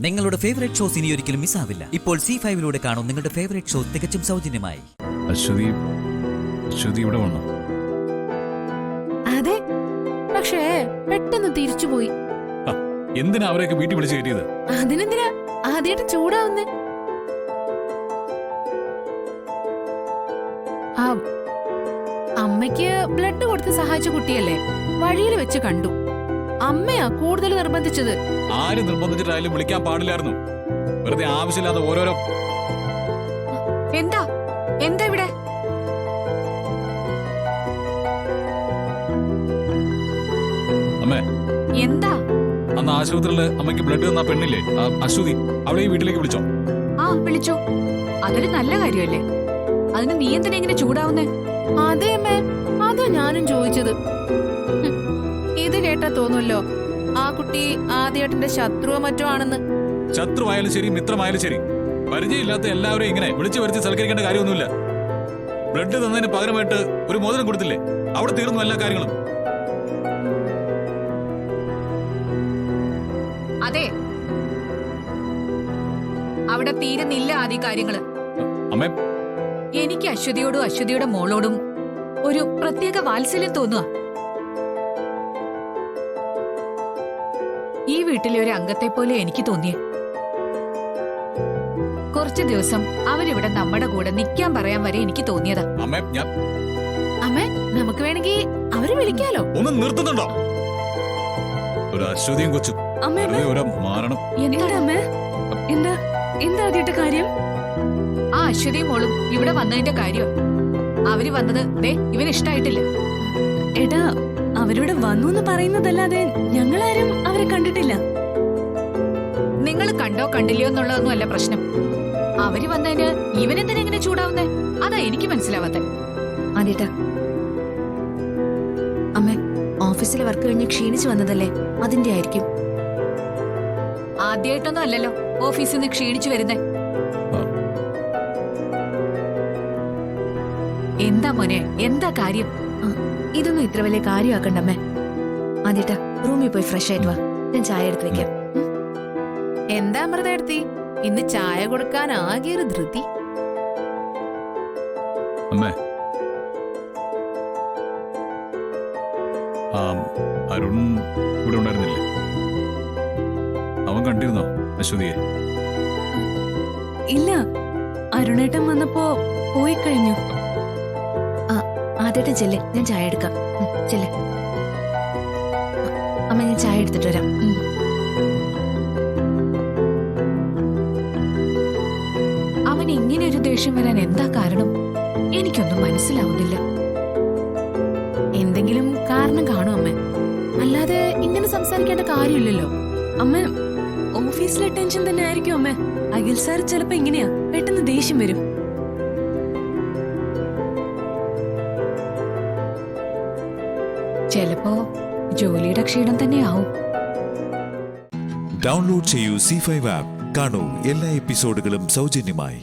നിങ്ങളുടെ favourite shows ഇനി ഒരിക്കലും മിസ്സാവില്ല. ഇപ്പോൾ C5 കാണും നിങ്ങളുടെ ഫേവറേറ്റ് ഷോ തികച്ചും സൗജന്യമായി. അശ്വതി ഇവിടെ വന്നു. അതെ, പക്ഷേ പെട്ടെന്ന് തിരിച്ചുപോയി. എന്തിനാ അവരെയൊക്കെ വീട്ടിൽ വിളിച്ചു കയറ്റിയത്? അതിനെന്തിനാ ആദ്യമായിട്ട് ചൂടാവുന്നേ? അമ്മയ്ക്ക് ബ്ലഡ് കൊടുത്ത് സഹായിച്ച കുട്ടിയല്ലേ, വഴിയിൽ വെച്ച് കണ്ടു. അമ്മയാ കൂടുതൽ നിർബന്ധിച്ചത്. ആര് നിർബന്ധിച്ചിട്ടായാലും വിളിക്കാൻ പാടില്ലായിരുന്നു. വെറുതെ ആവശ്യമില്ലാതെ ഓരോരോ. എന്താ എന്താ ഇവിടെ? അമ്മേ, എന്താ? അന്ന് ആശുപത്രിയില് അമ്മയ്ക്ക് ബ്ലഡ് തന്ന പെണ്ണില്ലേ, അശ്വതി, അവളെ ഈ വീട്ടിലേക്ക് വിളിച്ചോ? ആ, വിളിച്ചു. അതൊരു നല്ല കാര്യമല്ലേ. അതിന് നീ എന്തിനാ ഇങ്ങനെ ചൂടാവുന്നേ? അതെ അമ്മേ, അതാ ഞാനും ചോദിച്ചത്. ഇത് കേട്ടാ തോന്നുമല്ലോ ആ കുട്ടി ആദ്യേട്ടന്റെ ശത്രുവോ മറ്റോ ആണെന്ന്. ശത്രുവായാലും ശരി മിത്രമായാലും ശരി, പരിചയമില്ലാത്ത എല്ലാവരെയും ഇങ്ങനെ വിളിച്ചു വരുത്തി സൽക്കരിക്കേണ്ട കാര്യമൊന്നുമില്ല. ബ്ലഡ് തന്നതിന് പകരമായിട്ട് ഒരു മോതിരം കൊടുത്തില്ലേ, അവിടെ തീർന്നു എല്ലാ കാര്യങ്ങളും. അതെ, അവിടെ തീരുന്നില്ല ആദ്യ കാര്യങ്ങള്. അമ്മേ, എനിക്ക് അശ്വതിയോടും അശ്വതിയുടെ മോളോടും ഒരു പ്രത്യേക വാത്സല്യം തോന്നുക. ഈ വീട്ടിലെ ഒരു അംഗത്തെ പോലെ എനിക്ക് തോന്നിയ. കുറച്ചു ദിവസം അവരിവിടെ നമ്മുടെ കൂടെ നിൽക്കാൻ പറയാൻ വരെ എനിക്ക് തോന്നിയതാ. അമ്മേ, നമുക്ക് വേണമെങ്കിൽ അവരെ വിളിക്കാലോ. ഒന്ന് നിർത്തുന്നുണ്ടോ? ഒരു അശ്വതിയും കൊച്ചു മാറണം. എന്താ കാര്യം? ആ അശ്വതിയും മോളും ഇവിടെ വന്നതിന്റെ കാര്യം. അവര് വന്നത് ഇവന് ഇഷ്ടായിട്ടില്ല. എടാ, അവരിവിടെ വന്നു എന്ന് പറയുന്നതല്ലാതെ ഞങ്ങളാരും അവരെ കണ്ടിട്ടില്ല. നിങ്ങൾ കണ്ടോ കണ്ടില്ലയോ എന്നുള്ളതൊന്നും അല്ല പ്രശ്നം. അവര് വന്നതിന് ഇവനെന്തിനാ ഇങ്ങനെ ചൂടാവുന്നേ? അതാ എനിക്ക് മനസ്സിലാവാത്തെ. ആദ്യേട്ടാ, അമ്മ ഓഫീസിലെ വർക്ക് കഴിഞ്ഞ് ക്ഷീണിച്ചു വന്നതല്ലേ, അതിന്റെ ആയിരിക്കും. ആദ്യമായിട്ടൊന്നും അല്ലല്ലോ ഓഫീസിൽ നിന്ന് ക്ഷീണിച്ചു വരുന്നേ. എന്താ മോനെ, എന്താ കാര്യം? ഇതൊന്നും ഇത്ര വലിയ കാര്യമാക്കണ്ടമ്മേ. ആദ്യേട്ടാ, റൂമിൽ പോയി ഫ്രഷ് ആയിട്ട് വാ, ഞാൻ ചായ എടുത്ത് വെക്കാം. എന്താ അമൃതേടത്തി, ഇന്ന് ചായ കൊടുക്കാൻ ആകെ ഒരു ധൃതി. അമ്മേ, അരുൺ കൂടെ ഉണ്ടായിരുന്നില്ലേ? അവൻ കണ്ടിരുന്നോ അശ്വതിയെ? ഇല്ല, അരുണേട്ടൻ വന്നപ്പോ പോയി കഴിഞ്ഞു. ആദ്യേട്ടൻ ചെല്ലേ, ഞാൻ ചായ എടുക്കാം. ചെല്ലേ അമ്മ, ഞാൻ ചായ എടുത്തിട്ട് വരാം. അവൻ ഇങ്ങനെ ഒരു ദേഷ്യം വരാൻ എന്താ കാരണം? എനിക്കൊന്നും മനസ്സിലാവുന്നില്ല. എന്തെങ്കിലും കാരണം കാണും അമ്മ, അല്ലാതെ ഇങ്ങനെ സംസാരിക്കേണ്ട കാര്യമില്ലല്ലോ. അമ്മ, ഓഫീസിലെ ടെൻഷൻ തന്നെ ആയിരിക്കും അമ്മ. അഖിൽ സാർ ചിലപ്പോ ഇങ്ങനെയാ, പെട്ടെന്ന് ദേഷ്യം വരും. ചിലപ്പോ ജോലിയുടെ ക്ഷീണം തന്നെയാവും. ഡൗൺലോഡ് ചെയ്യൂ C5 ആപ്പ്. കാണൂ എല്ലാ എപ്പിസോഡുകളും സൗജന്യമായി.